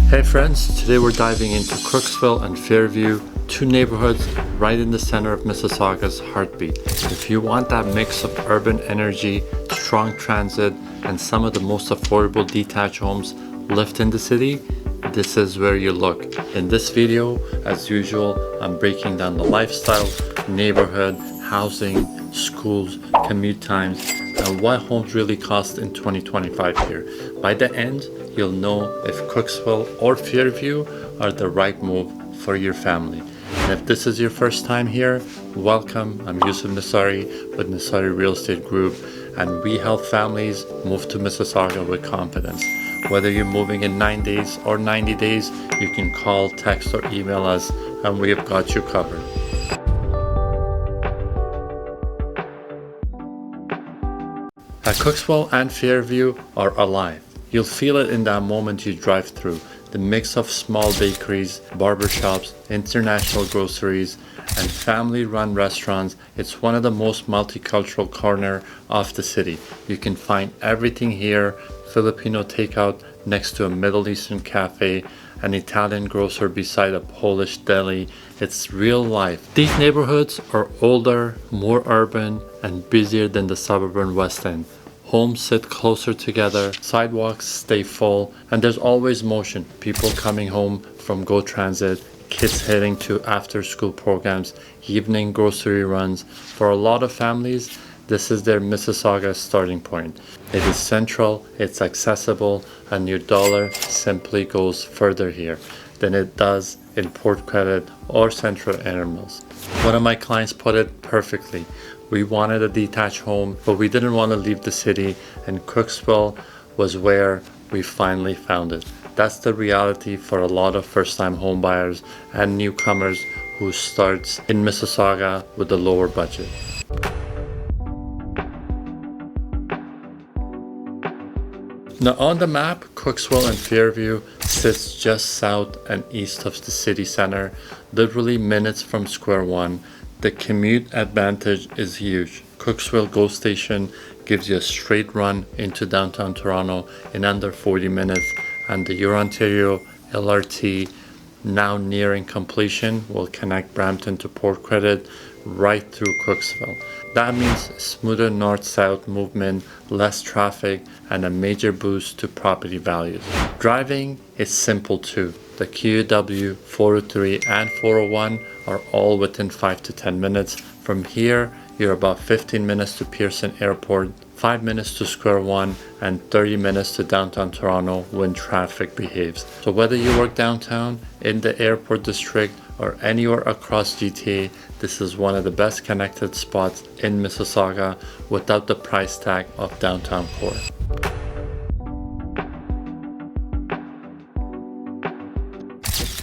Hey friends, today we're diving into Cooksville and Fairview, two neighborhoods right in the center of Mississauga's heartbeat. If you want that mix of urban energy, strong transit, and some of the most affordable detached homes left in the city, this is where you look. In this video, as usual, I'm breaking down the lifestyle, neighborhood, housing, schools, commute times, and what homes really cost in 2025 here. By the end, you'll know if Cooksville or Fairview are the right move for your family. And if this is your first time here, welcome. I'm Yusuf Nasari with Nasari Real Estate Group, and we help families move to Mississauga with confidence. Whether you're moving in 9 days or 90 days, you can call, text, or email us, and we have got you covered. Cooksville and Fairview are alive. You'll feel it in that moment you drive through. The mix of small bakeries, barbershops, international groceries, and family-run restaurants. It's one of the most multicultural corners of the city. You can find everything here: Filipino takeout next to a Middle Eastern cafe, an Italian grocer beside a Polish deli. It's real life. These neighborhoods are older, more urban, and busier than the suburban West End. Homes sit closer together, sidewalks stay full, and there's always motion. People coming home from GO Transit, kids heading to after-school programs, evening grocery runs. For a lot of families, this is their Mississauga starting point. It is central, it's accessible, and your dollar simply goes further here than it does in Port Credit or Central Innermills. One of my clients put it perfectly. We wanted a detached home, but we didn't want to leave the city, and Cooksville was where we finally found it. That's the reality for a lot of first-time home buyers and newcomers who starts in Mississauga with a lower budget. Now on the map, Cooksville and Fairview sits just south and east of the city center, literally minutes from Square One. The commute advantage is huge. Cooksville GO Station gives you a straight run into downtown Toronto in under 40 minutes, and the Hurontario LRT, now nearing completion, will connect Brampton to Port Credit right through Cooksville. That means smoother north-south movement, less traffic, and a major boost to property values. Driving is simple too. The QEW, 403, and 401 are all within 5 to 10 minutes. From here, you're about 15 minutes to Pearson Airport, 5 minutes to Square One, and 30 minutes to downtown Toronto when traffic behaves. So whether you work downtown, in the airport district, or anywhere across GTA, this is one of the best connected spots in Mississauga without the price tag of downtown core.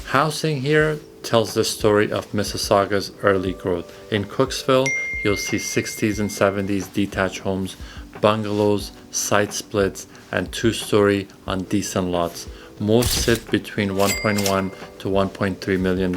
Housing here tells the story of Mississauga's early growth. In Cooksville, you'll see 60s and 70s detached homes, bungalows, side splits, and two-story on decent lots. Most sit between $1.1 to $1.3 million,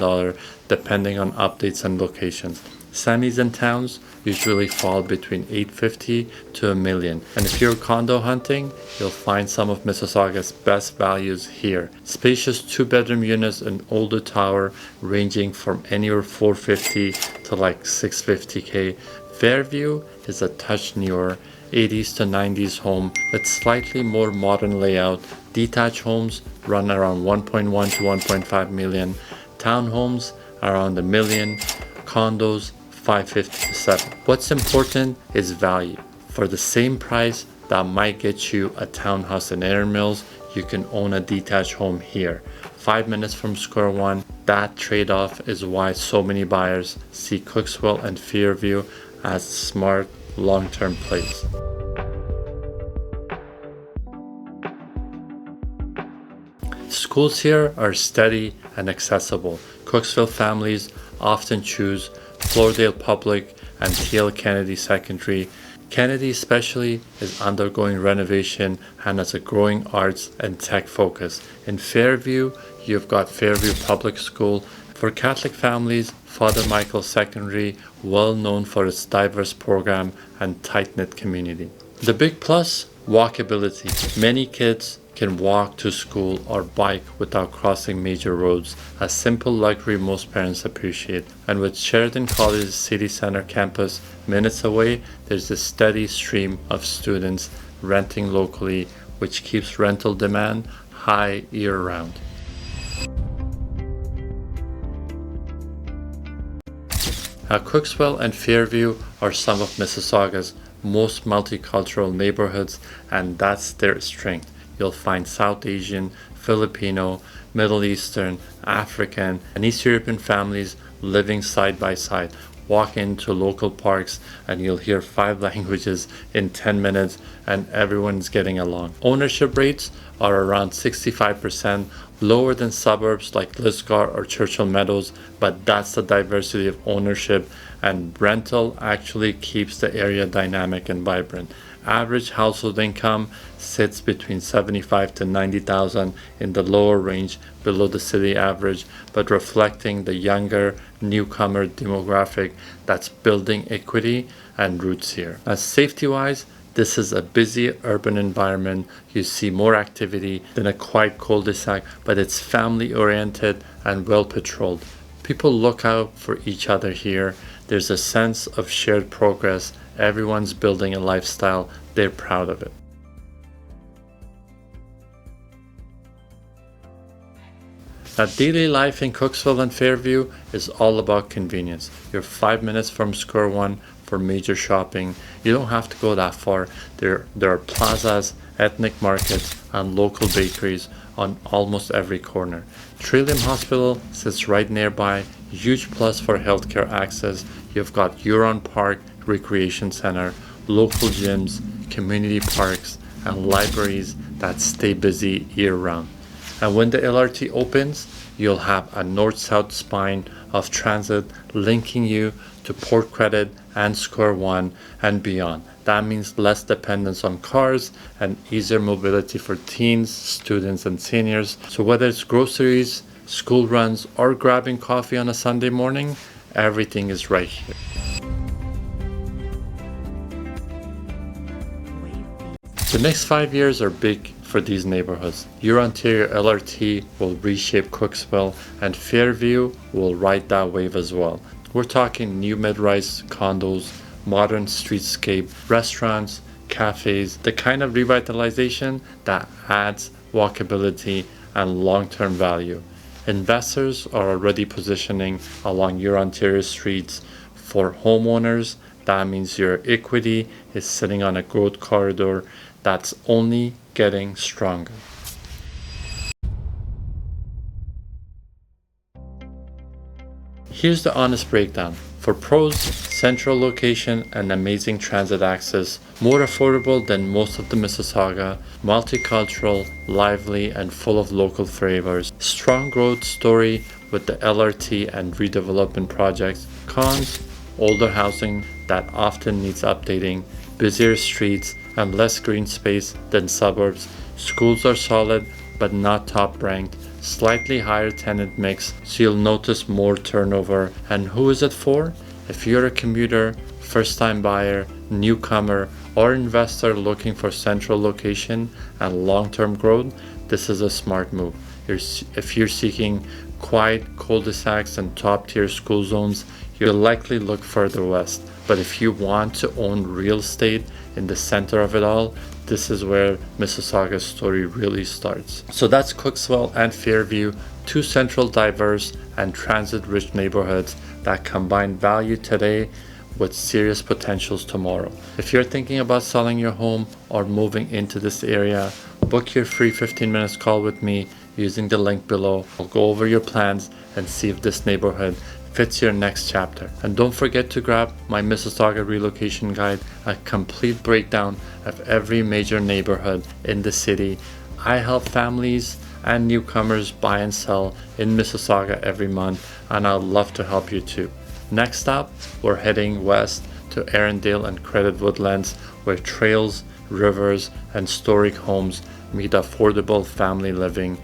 depending on updates and locations. Semis and towns usually fall between $850 to $1 million. And if you're condo hunting, you'll find some of Mississauga's best values here. Spacious 2-bedroom units in older tower ranging from anywhere $450 to like $650K. Fairview is a touch newer, 80s to 90s home with slightly more modern layout. Detached homes run around 1.1 to 1.5 million. Townhomes around $1 million. Condos 550 to 7. What's important is value. For the same price that might get you a townhouse in Innermills, you can own a detached home here. 5 minutes from Square One. That trade-off is why so many buyers see Cooksville and Fairview as smart long-term plays. Schools here are steady and accessible. Cooksville families often choose Floridale Public and T.L. Kennedy Secondary. Kennedy especially is undergoing renovation and has a growing arts and tech focus. In Fairview, you've got Fairview Public School. For Catholic families, Father Michael Secondary, well known for its diverse program and tight-knit community. The big plus, walkability. Many kids can walk to school or bike without crossing major roads, a simple luxury most parents appreciate. And with Sheridan College's city center campus minutes away, there's a steady stream of students renting locally, which keeps rental demand high year-round. Cooksville and Fairview are some of Mississauga's most multicultural neighborhoods, and that's their strength. You'll find South Asian, Filipino, Middle Eastern, African, and East European families living side by side. Walk into local parks and you'll hear 5 languages in 10 minutes and everyone's getting along. Ownership rates are around 65%, lower than suburbs like Lisgar or Churchill Meadows, but that's the diversity of ownership, and rental actually keeps the area dynamic and vibrant. Average household income sits between 75 to 90,000 in the lower range, below the city average, but reflecting the younger newcomer demographic that's building equity and roots here. As safety-wise, this is a busy urban environment. You see more activity than a quiet cul-de-sac, but it's family-oriented and well-patrolled. People look out for each other here. There's a sense of shared progress. Everyone's building a lifestyle. They're proud of it. Now, daily life in Cooksville and Fairview is all about convenience. You're 5 minutes from Square One for major shopping. You don't have to go that far. There are plazas, ethnic markets, and local bakeries on almost every corner. Trillium Hospital sits right nearby, huge plus for healthcare access. You've got Huron Park Recreation Center, local gyms, community parks, and libraries that stay busy year-round. And when the LRT opens, you'll have a north-south spine of transit linking you to Port Credit and Square One and beyond. That means less dependence on cars and easier mobility for teens, students, and seniors. So whether it's groceries, school runs, or grabbing coffee on a Sunday morning, everything is right here. The next 5 years are big for these neighborhoods. Hurontario LRT will reshape Cooksville, and Fairview will ride that wave as well. We're talking new mid-rise condos, modern streetscape, restaurants, cafes, the kind of revitalization that adds walkability and long-term value. Investors are already positioning along Hurontario streets. For homeowners, that means your equity is sitting on a growth corridor that's only getting stronger. Here's the honest breakdown. For pros, central location and amazing transit access, more affordable than most of the Mississauga, multicultural, lively, and full of local flavors. Strong growth story with the LRT and redevelopment projects. Cons, older housing that often needs updating, busier streets, and less green space than suburbs. Schools are solid but not top ranked. Slightly higher tenant mix, so you'll notice more turnover. And who is it for? If you're a commuter, first-time buyer, newcomer, or investor looking for central location and long-term growth, this is a smart move. If you're seeking quiet cul-de-sacs and top-tier school zones, you'll likely look further west. But if you want to own real estate in the center of it all, this is where Mississauga's story really starts. So that's Cooksville and Fairview, two central, diverse, and transit-rich neighborhoods that combine value today with serious potentials tomorrow. If you're thinking about selling your home or moving into this area, book your free 15 minutes call with me using the link below. I'll go over your plans and see if this neighborhood fits your next chapter. And don't forget to grab my Mississauga relocation guide, a complete breakdown of every major neighborhood in the city. I help families and newcomers buy and sell in Mississauga every month, and I'd love to help you too. Next up, we're heading west to Erindale and Credit Woodlands, where trails, rivers, and historic homes meet affordable family living.